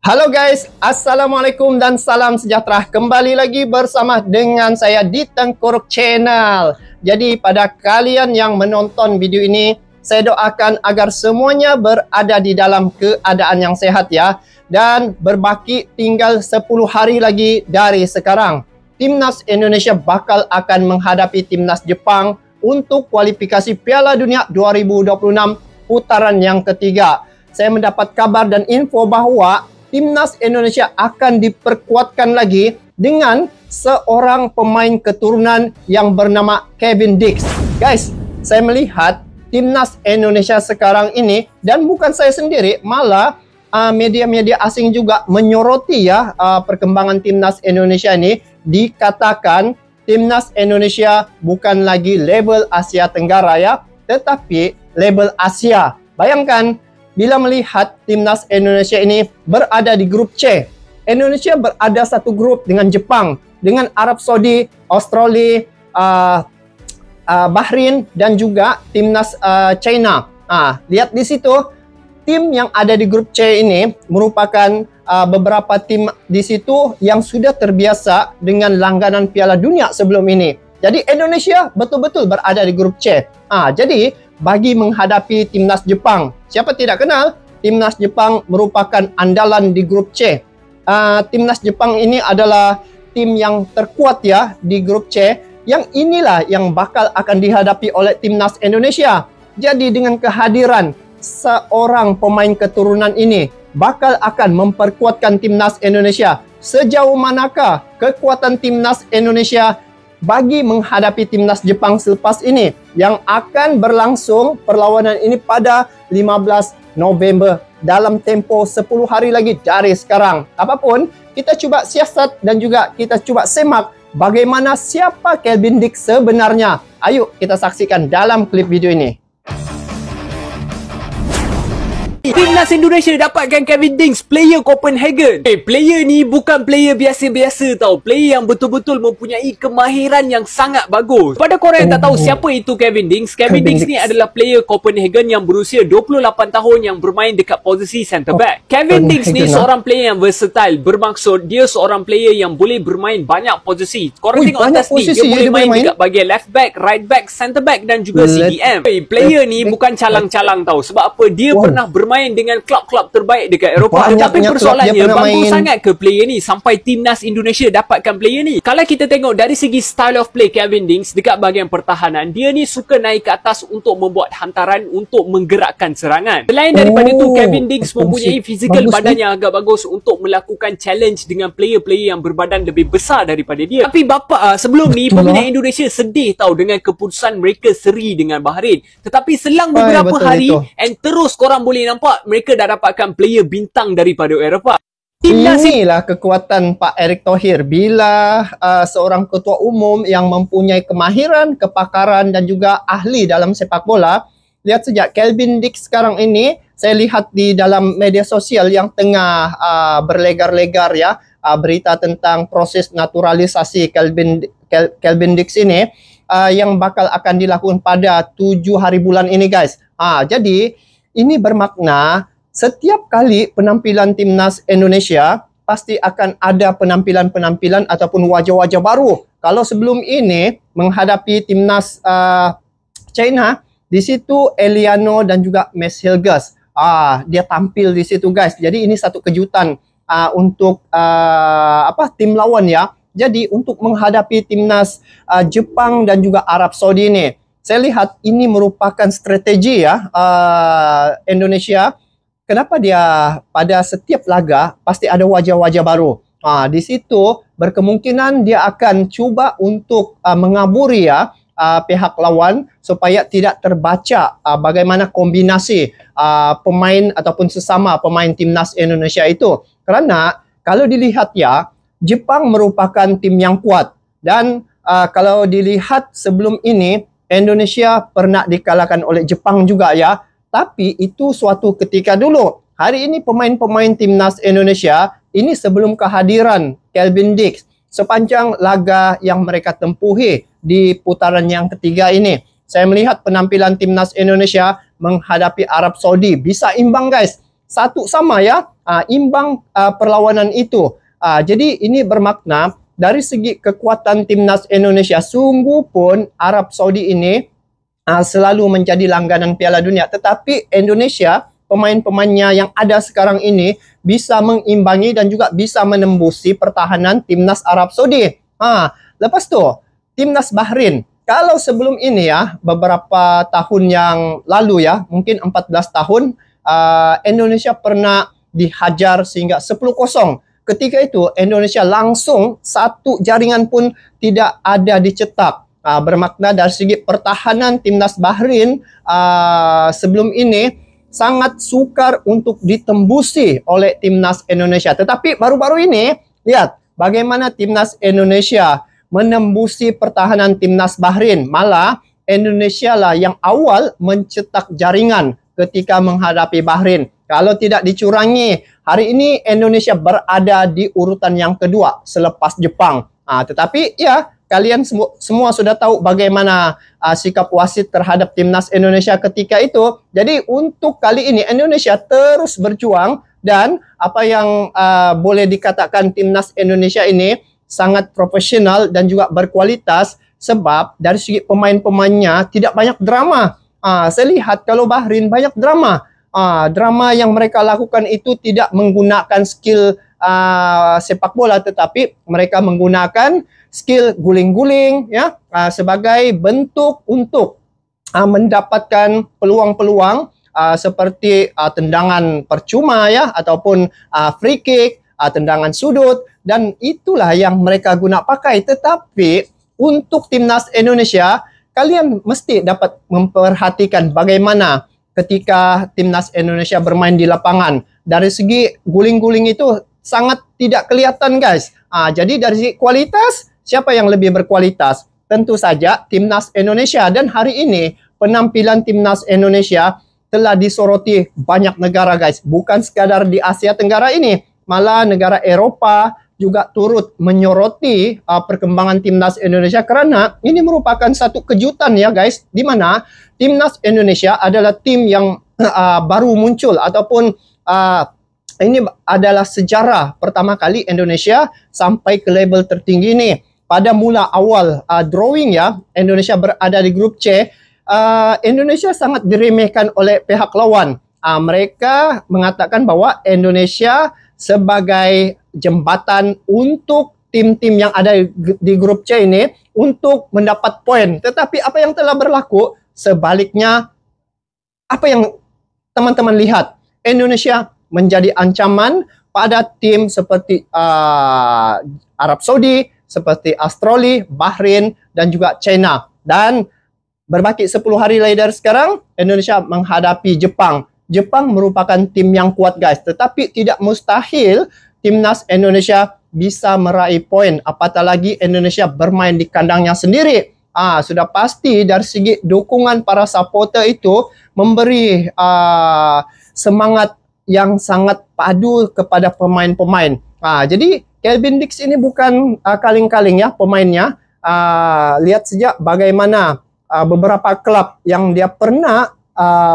Halo guys, Assalamualaikum dan salam sejahtera. Kembali lagi bersama dengan saya di Tengkuruk Channel. Jadi pada kalian yang menonton video ini, saya doakan agar semuanya berada di dalam keadaan yang sehat ya. Dan berbaki tinggal 10 hari lagi dari sekarang. Timnas Indonesia bakal akan menghadapi Timnas Jepang untuk kualifikasi Piala Dunia 2026 putaran yang ketiga. Saya mendapat kabar dan info bahwa Timnas Indonesia akan diperkuatkan lagi dengan seorang pemain keturunan yang bernama Kevin Dix. Guys, saya melihat Timnas Indonesia sekarang ini, dan bukan saya sendiri, malah media-media asing juga menyoroti ya perkembangan Timnas Indonesia ini. Dikatakan Timnas Indonesia bukan lagi label Asia Tenggara ya, tetapi label Asia. Bayangkan, bila melihat Timnas Indonesia ini berada di grup C. Indonesia berada satu grup dengan Jepang, dengan Arab Saudi, Australia, Bahrain, dan juga Timnas China. Lihat di situ, tim yang ada di grup C ini merupakan beberapa tim di situ yang sudah terbiasa dengan langganan Piala Dunia sebelum ini. Jadi Indonesia betul-betul berada di grup C. Jadi bagi menghadapi Timnas Jepang, siapa tidak kenal, Timnas Jepang merupakan andalan di grup C. Timnas Jepang ini adalah tim yang terkuat ya di grup C. Yang inilah yang bakal akan dihadapi oleh Timnas Indonesia. Jadi dengan kehadiran seorang pemain keturunan ini, bakal akan memperkuatkan Timnas Indonesia. Sejauh manakah kekuatan Timnas Indonesia bagi menghadapi Timnas Jepang selepas ini yang akan berlangsung perlawanan ini pada 15 November dalam tempo 10 hari lagi dari sekarang. Apapun, kita coba siasat dan juga kita coba semak bagaimana siapa Kevin Dix sebenarnya. Ayo kita saksikan dalam klip video ini. Timnas Indonesia dapatkan Kevin Dix, player Copenhagen. Player ni bukan player biasa-biasa tau. Player yang betul-betul mempunyai kemahiran yang sangat bagus. Pada korang yang tak tahu siapa itu Kevin Dix, Kevin Dix ni adalah player Copenhagen yang berusia 28 tahun yang bermain dekat posisi centre back. Kevin Dix ni seorang player yang versatile. Bermaksud dia seorang player yang boleh bermain banyak posisi. Korang tengok atas ni, dia boleh main dekat bahagian left back, right back, centre back dan juga CDM. Player ni bukan calang-calang tau. Sebab apa? Dia pernah bermain dengan klub-klub terbaik dekat Eropah. Tapi persoalannya, bagus sangat ke player ni sampai Timnas Indonesia dapatkan player ni? Kalau kita tengok dari segi style of play Kevin Dix dekat bahagian pertahanan, dia ni suka naik ke atas untuk membuat hantaran untuk menggerakkan serangan. Selain daripada tu, Kevin Dix mempunyai fizikal badan yang agak bagus untuk melakukan challenge dengan player-player yang berbadan lebih besar daripada dia. Tapi sebelum ni pembina Indonesia sedih tahu dengan keputusan mereka seri dengan Bahrain. Tetapi selang beberapa hari and terus korang boleh nampak mereka dah dapatkan player bintang daripada Eropah. Inilah kekuatan Pak Erick Thohir bila seorang ketua umum yang mempunyai kemahiran, kepakaran dan juga ahli dalam sepak bola. Lihat sejak Kevin Dix sekarang ini, saya lihat di dalam media sosial yang tengah berlegar-legar ya, berita tentang proses naturalisasi Kevin Dix ini yang bakal akan dilakukan pada 7 hari bulan ini guys. Jadi ini bermakna setiap kali penampilan Timnas Indonesia pasti akan ada penampilan-penampilan ataupun wajah-wajah baru. Kalau sebelum ini menghadapi Timnas China, di situ Eliano dan juga Max Hilgers, dia tampil di situ guys. Jadi ini satu kejutan untuk tim lawan ya. Jadi untuk menghadapi Timnas Jepang dan juga Arab Saudi ini, saya lihat ini merupakan strategi ya Indonesia. Kenapa dia pada setiap laga pasti ada wajah-wajah baru. Di situ berkemungkinan dia akan cuba untuk mengaburi ya pihak lawan supaya tidak terbaca bagaimana kombinasi pemain ataupun sesama pemain Timnas Indonesia itu. Karena kalau dilihat ya, Jepang merupakan tim yang kuat. Dan kalau dilihat sebelum ini, Indonesia pernah dikalahkan oleh Jepang juga ya. Tapi itu suatu ketika dulu. Hari ini pemain-pemain Timnas Indonesia ini sebelum kehadiran Kevin Dix, sepanjang laga yang mereka tempuhi di putaran yang ketiga ini, saya melihat penampilan Timnas Indonesia menghadapi Arab Saudi bisa imbang guys. 1-1 ya. imbang perlawanan itu. Jadi ini bermakna dari segi kekuatan timnas Indonesia, sungguh pun Arab Saudi ini selalu menjadi langganan Piala Dunia. Tetapi Indonesia, pemain-pemainnya yang ada sekarang ini bisa mengimbangi dan juga bisa menembusi pertahanan timnas Arab Saudi. Lepas tu, timnas Bahrain. Kalau sebelum ini ya, beberapa tahun yang lalu ya, mungkin 14 tahun, Indonesia pernah dihajar sehingga 10-0. Ketika itu Indonesia langsung satu jaringan pun tidak ada dicetak. Bermakna dari segi pertahanan timnas Bahrain sebelum ini sangat sukar untuk ditembusi oleh timnas Indonesia. Tetapi baru-baru ini, lihat bagaimana timnas Indonesia menembusi pertahanan timnas Bahrain. Malah Indonesia lah yang awal mencetak jaringan ketika menghadapi Bahrain. Kalau tidak dicurangi, hari ini Indonesia berada di urutan yang kedua selepas Jepang. Tetapi ya, kalian semua sudah tahu bagaimana sikap wasit terhadap timnas Indonesia ketika itu. Jadi untuk kali ini Indonesia terus berjuang, dan apa yang boleh dikatakan timnas Indonesia ini sangat profesional dan juga berkualitas, sebab dari segi pemain-pemainnya tidak banyak drama. Saya lihat kalau Bahrain banyak drama. Drama yang mereka lakukan itu tidak menggunakan skill sepak bola, tetapi mereka menggunakan skill guling-guling ya, sebagai bentuk untuk mendapatkan peluang-peluang seperti tendangan percuma ya, ataupun free kick, tendangan sudut, dan itulah yang mereka guna pakai. Tetapi untuk timnas Indonesia, kalian mesti dapat memperhatikan bagaimana ketika timnas Indonesia bermain di lapangan. Dari segi guling-guling itu sangat tidak kelihatan, guys. Jadi dari segi kualitas, siapa yang lebih berkualitas? Tentu saja timnas Indonesia. Dan hari ini penampilan timnas Indonesia telah disoroti banyak negara, guys. Bukan sekadar di Asia Tenggara ini, malah negara Eropa juga turut menyoroti perkembangan timnas Indonesia, karena ini merupakan satu kejutan ya, guys, di mana timnas Indonesia adalah tim yang baru muncul, ataupun ini adalah sejarah pertama kali Indonesia sampai ke level tertinggi ini. Pada mula awal drawing ya, Indonesia berada di grup C. Indonesia sangat diremehkan oleh pihak lawan. Mereka mengatakan bahwa Indonesia sebagai jembatan untuk tim-tim yang ada di grup C ini untuk mendapat poin. Tetapi apa yang telah berlaku? Sebaliknya, apa yang teman-teman lihat? Indonesia menjadi ancaman pada tim seperti Arab Saudi, seperti Australia, Bahrain, dan juga China. Dan berbaki 10 hari lagi dari sekarang, Indonesia menghadapi Jepang. Jepang merupakan tim yang kuat, guys. Tetapi tidak mustahil timnas Indonesia bisa meraih poin. Apatah lagi Indonesia bermain di kandangnya sendiri. Sudah pasti dari segi dukungan para supporter itu memberi semangat yang sangat padu kepada pemain-pemain. Jadi Kelvin Dix ini bukan kaling-kaling ya pemainnya. Lihat saja bagaimana beberapa klub yang dia pernah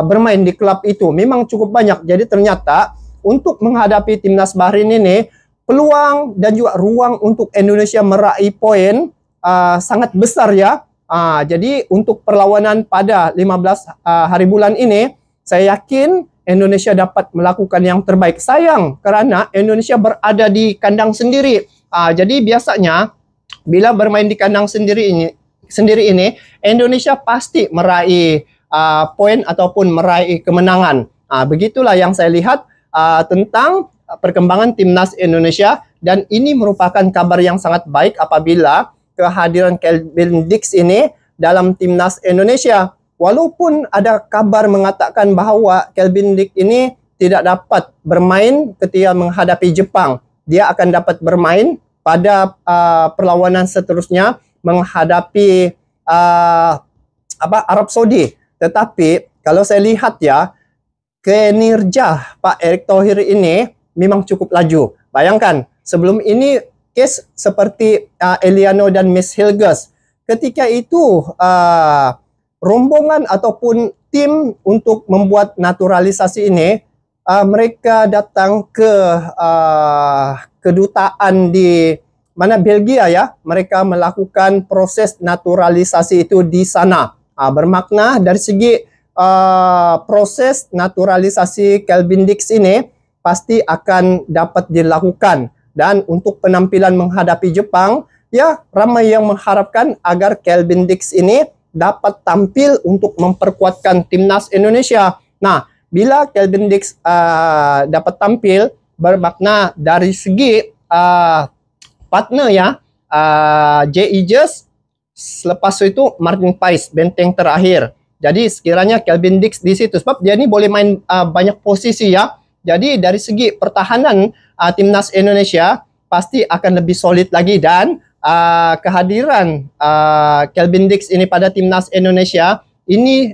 bermain di klub itu memang cukup banyak. Jadi ternyata untuk menghadapi timnas Bahrain ini, peluang dan juga ruang untuk Indonesia meraih poin sangat besar ya. Jadi untuk perlawanan pada 15 hari bulan ini, saya yakin Indonesia dapat melakukan yang terbaik. Sayang karena Indonesia berada di kandang sendiri. Jadi biasanya bila bermain di kandang sendiri ini, Indonesia pasti meraih poin ataupun meraih kemenangan. Begitulah yang saya lihat tentang perkembangan timnas Indonesia, dan ini merupakan kabar yang sangat baik apabila kehadiran Kelvin Dix ini dalam timnas Indonesia. Walaupun ada kabar mengatakan bahawa Kelvin Dix ini tidak dapat bermain ketika menghadapi Jepang, dia akan dapat bermain pada perlawanan seterusnya menghadapi Arab Saudi. Tetapi kalau saya lihat ya, kinerja Pak Erick Thohir ini memang cukup laju. Bayangkan, sebelum ini case seperti Eliano dan Miss Hilgers, ketika itu rombongan ataupun tim untuk membuat naturalisasi ini mereka datang ke kedutaan di mana Belgia ya, mereka melakukan proses naturalisasi itu di sana. Bermakna dari segi proses naturalisasi Kelvin Dix ini pasti akan dapat dilakukan. Dan untuk penampilan menghadapi Jepang, ya ramai yang mengharapkan agar Kelvin Dix ini dapat tampil untuk memperkuatkan timnas Indonesia. Nah, bila Kelvin Dix dapat tampil, bermakna dari segi partner ya, J.E. Just, selepas itu Martin Pais, benteng terakhir. Jadi sekiranya Kelvin Dix di situ, sebab dia ini boleh main banyak posisi ya. Jadi dari segi pertahanan timnas Indonesia pasti akan lebih solid lagi, dan kehadiran Kelvin Dix ini pada timnas Indonesia ini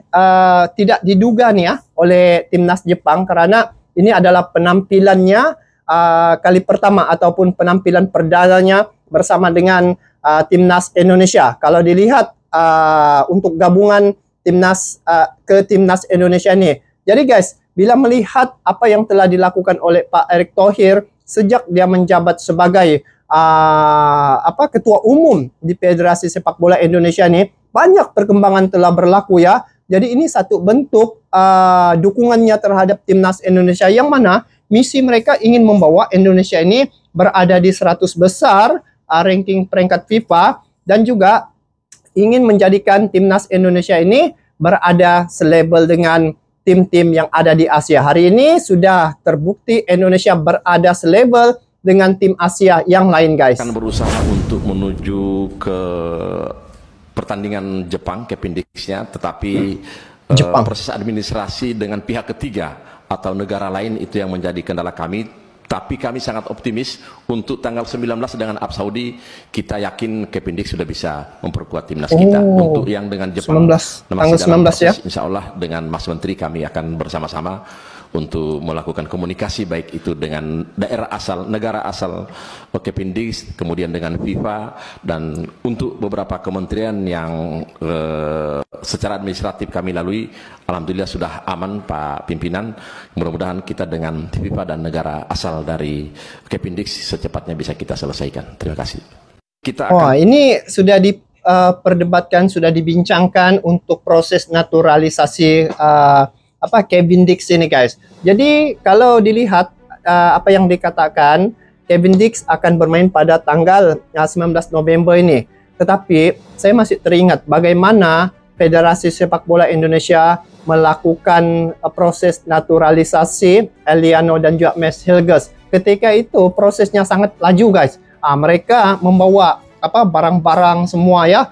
tidak diduga nih ya oleh timnas Jepang, karena ini adalah penampilannya kali pertama ataupun penampilan perdananya bersama dengan timnas Indonesia. Kalau dilihat untuk gabungan timnas ke timnas Indonesia ini. Jadi guys, bila melihat apa yang telah dilakukan oleh Pak Erick Thohir sejak dia menjabat sebagai ketua umum di Federasi Sepak Bola Indonesia ini, banyak perkembangan telah berlaku ya. Jadi ini satu bentuk dukungannya terhadap timnas Indonesia, yang mana misi mereka ingin membawa Indonesia ini berada di 100 besar ranking peringkat FIFA, dan juga ingin menjadikan timnas Indonesia ini berada selebel dengan tim-tim yang ada di Asia. Hari ini sudah terbukti Indonesia berada selebel dengan tim Asia yang lain, guys. Akan berusaha untuk menuju ke pertandingan Jepang, Kelvin Dix-nya, tetapi proses administrasi dengan pihak ketiga atau negara lain itu yang menjadi kendala kami. Tapi kami sangat optimis untuk tanggal 19 dengan Arab Saudi, kita yakin Kelvin Dix sudah bisa memperkuat timnas kita. Untuk yang dengan Jepang, tanggal 19 ya. Insya Allah dengan Mas Menteri kami akan bersama-sama untuk melakukan komunikasi, baik itu dengan daerah asal, negara asal Kelvin Dix, kemudian dengan FIFA, dan untuk beberapa kementerian yang secara administratif kami lalui, alhamdulillah sudah aman Pak Pimpinan. Mudah-mudahan kita dengan FIFA dan negara asal dari Kelvin Dix secepatnya bisa kita selesaikan. Terima kasih. Kita akan... ini sudah diperdebatkan, sudah dibincangkan untuk proses naturalisasi Kelvin Dix ini, guys. Jadi kalau dilihat apa yang dikatakan, Kelvin Dix akan bermain pada tanggal 19 November ini. Tetapi saya masih teringat bagaimana Federasi Sepak Bola Indonesia melakukan proses naturalisasi Eliano dan juga Max Hilgers. Ketika itu prosesnya sangat laju, guys. Mereka membawa barang-barang semua ya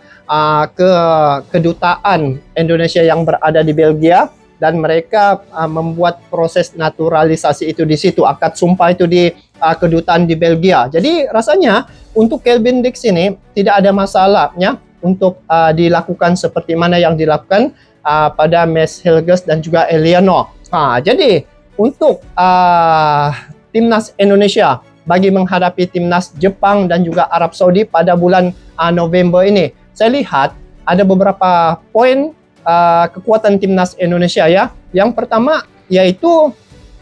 ke kedutaan Indonesia yang berada di Belgia, dan mereka membuat proses naturalisasi itu di situ, akad sumpah itu di kedutaan di Belgia. Jadi rasanya untuk Kelvin Dix ini tidak ada masalahnya untuk dilakukan seperti mana yang dilakukan pada Max Hilgers dan juga Eliano. Jadi untuk timnas Indonesia bagi menghadapi timnas Jepang dan juga Arab Saudi pada bulan November ini, saya lihat ada beberapa poin kekuatan timnas Indonesia ya. Yang pertama yaitu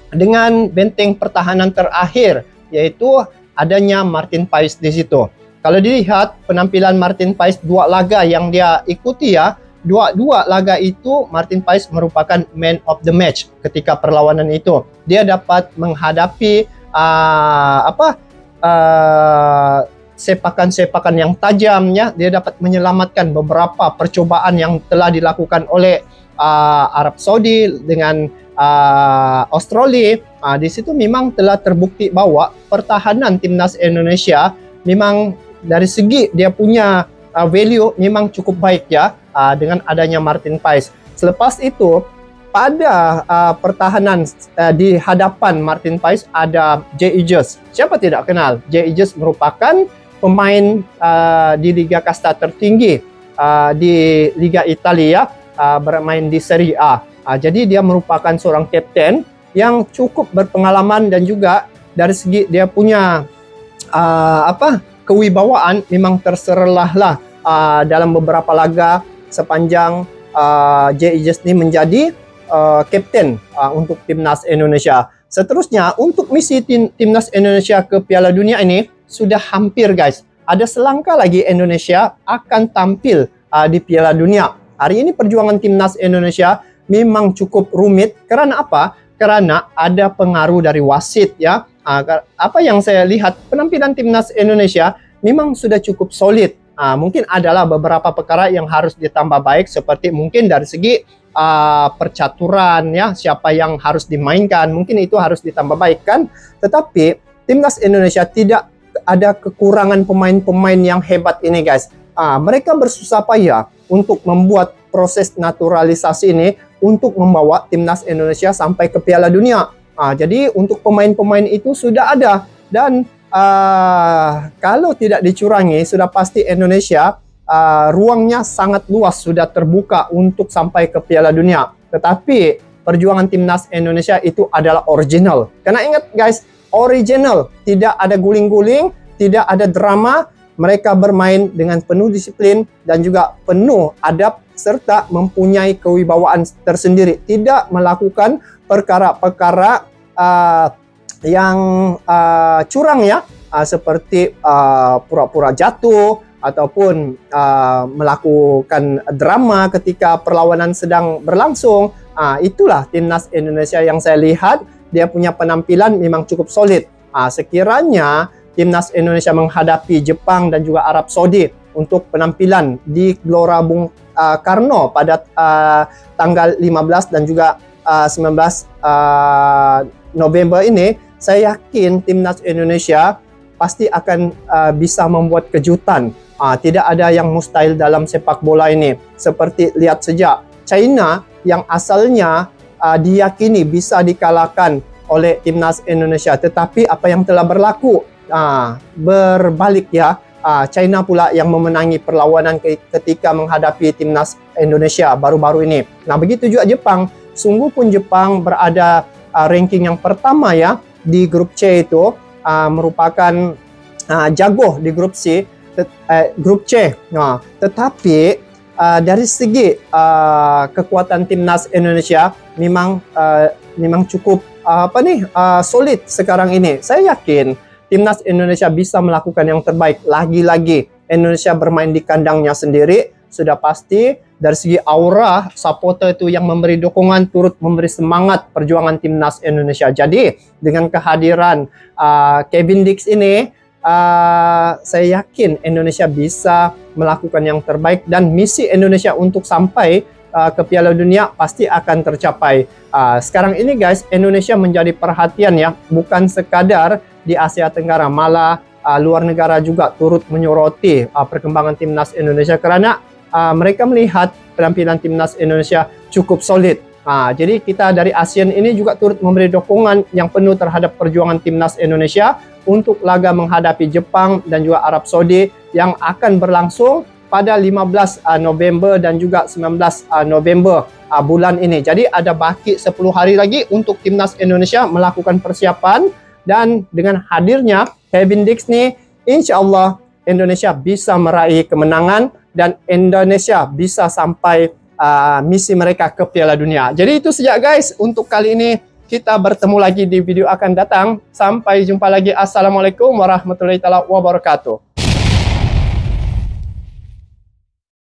dengan benteng pertahanan terakhir, yaitu adanya Martin Pais di situ. Kalau dilihat penampilan Martin Pais, 2 laga yang dia ikuti ya, dua laga itu Martin Pais merupakan man of the match ketika perlawanan itu. Dia dapat menghadapi sepakan-sepakan yang tajamnya, dia dapat menyelamatkan beberapa percobaan yang telah dilakukan oleh Arab Saudi dengan Australia. Di situ memang telah terbukti bahwa pertahanan timnas Indonesia memang dari segi dia punya value memang cukup baik ya, dengan adanya Martin Pais. Selepas itu pada pertahanan di hadapan Martin Pais ada J.E. Just. Siapa tidak kenal? J.E. Just merupakan pemain di Liga Kasta tertinggi di Liga Italia, bermain di Serie A. Jadi dia merupakan seorang kapten yang cukup berpengalaman, dan juga dari segi dia punya kewibawaan memang terserlah lah dalam beberapa laga sepanjang J.E. Just ini menjadi kapten untuk timnas Indonesia. seterusnya untuk misi timnas Indonesia ke Piala Dunia ini sudah hampir guys. Ada selangkah lagi Indonesia akan tampil di Piala Dunia. Hari ini perjuangan timnas Indonesia memang cukup rumit. Karena apa? Karena ada pengaruh dari wasit ya. Apa yang saya lihat, penampilan timnas Indonesia memang sudah cukup solid. Mungkin adalah beberapa perkara yang harus ditambah baik, seperti mungkin dari segi percaturan ya, siapa yang harus dimainkan, mungkin itu harus ditambah baik kan. Tetapi timnas Indonesia tidak ada kekurangan pemain-pemain yang hebat ini guys. Mereka bersusah payah untuk membuat proses naturalisasi ini untuk membawa timnas Indonesia sampai ke Piala Dunia. Jadi untuk pemain-pemain itu sudah ada, dan kalau tidak dicurangi sudah pasti Indonesia ruangnya sangat luas, sudah terbuka untuk sampai ke Piala Dunia. Tetapi perjuangan timnas Indonesia itu adalah original. Karena ingat guys, original, tidak ada guling-guling, tidak ada drama. Mereka bermain dengan penuh disiplin dan juga penuh adab, serta mempunyai kewibawaan tersendiri. Tidak melakukan perkara-perkara yang curang ya, seperti pura-pura jatuh ataupun melakukan drama ketika perlawanan sedang berlangsung. Itulah timnas Indonesia yang saya lihat, dia punya penampilan memang cukup solid. Sekiranya timnas Indonesia menghadapi Jepang dan juga Arab Saudi untuk penampilan di Gelora Bung Karno pada tanggal 15 dan juga 19 November ini, saya yakin timnas Indonesia pasti akan bisa membuat kejutan. Tidak ada yang mustahil dalam sepak bola ini. Seperti lihat saja, China yang asalnya diyakini bisa dikalahkan oleh timnas Indonesia, tetapi apa yang telah berlaku berbalik ya. China pula yang memenangi perlawanan ketika menghadapi timnas Indonesia baru-baru ini. Nah, begitu juga Jepang. Sungguh pun Jepang berada ranking yang pertama ya di grup C itu, merupakan jago di grup C. Tetapi dari segi kekuatan timnas Indonesia memang cukup solid sekarang ini. Saya yakin timnas Indonesia bisa melakukan yang terbaik. Lagi-lagi Indonesia bermain di kandangnya sendiri, sudah pasti dari segi aura supporter itu yang memberi dukungan, turut memberi semangat perjuangan timnas Indonesia. Jadi dengan kehadiran Kevin Dix ini, saya yakin Indonesia bisa melakukan yang terbaik, dan misi Indonesia untuk sampai ke Piala Dunia pasti akan tercapai. Sekarang ini guys, Indonesia menjadi perhatian ya, bukan sekadar di Asia Tenggara, malah luar negara juga turut menyoroti perkembangan timnas Indonesia, karena mereka melihat penampilan timnas Indonesia cukup solid. Jadi kita dari ASEAN ini juga turut memberi dukungan yang penuh terhadap perjuangan timnas Indonesia untuk laga menghadapi Jepang dan juga Arab Saudi yang akan berlangsung pada 15 November dan juga 19 November bulan ini. Jadi ada baki 10 hari lagi untuk timnas Indonesia melakukan persiapan, dan dengan hadirnya Kevin Dix nih, insya Allah Indonesia bisa meraih kemenangan dan Indonesia bisa sampai misi mereka ke Piala Dunia. Jadi itu saja guys untuk kali ini. Kita bertemu lagi di video akan datang. Sampai jumpa lagi. Assalamualaikum warahmatullahi wabarakatuh.